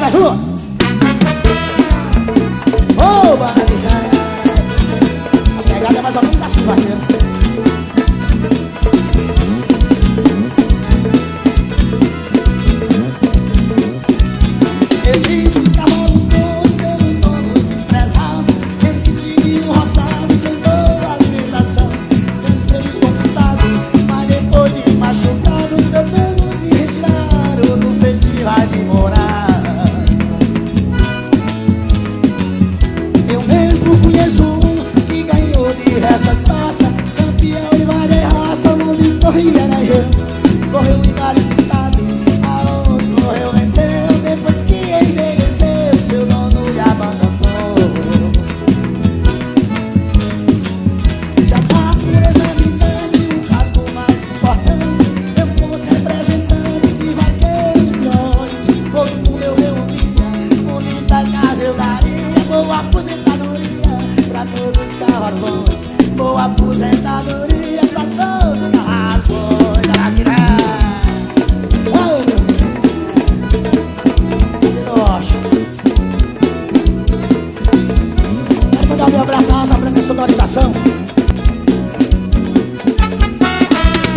Bora, Ju! Ô, barriga! A pegada é mais ou menos assim, vaqueiro. Existem cavalos bons pelos donos desprezados, esqueciam, roçados sem toda alimentação. Eles prêmios conquistados, mas depois de machucados, seu tempo me retiraram do festival de morar. Eu mesmo conheço um que ganhou diversas taças, campeão de várias raças, o nome corria na gente. Correu em vários estados, aonde correu venceu, depois que envelheceu, seu dono lhe abandonou. Se a natureza me desse um cargo mais importante, eu fosse representante de vaqueiros milhões. Todo mundo eu reunia, bonita casa eu daria, boa aposentadoria pra todos os carros, boa aposentadoria pra todos os carros. Quero mandar um abraço a essa branca sonorização.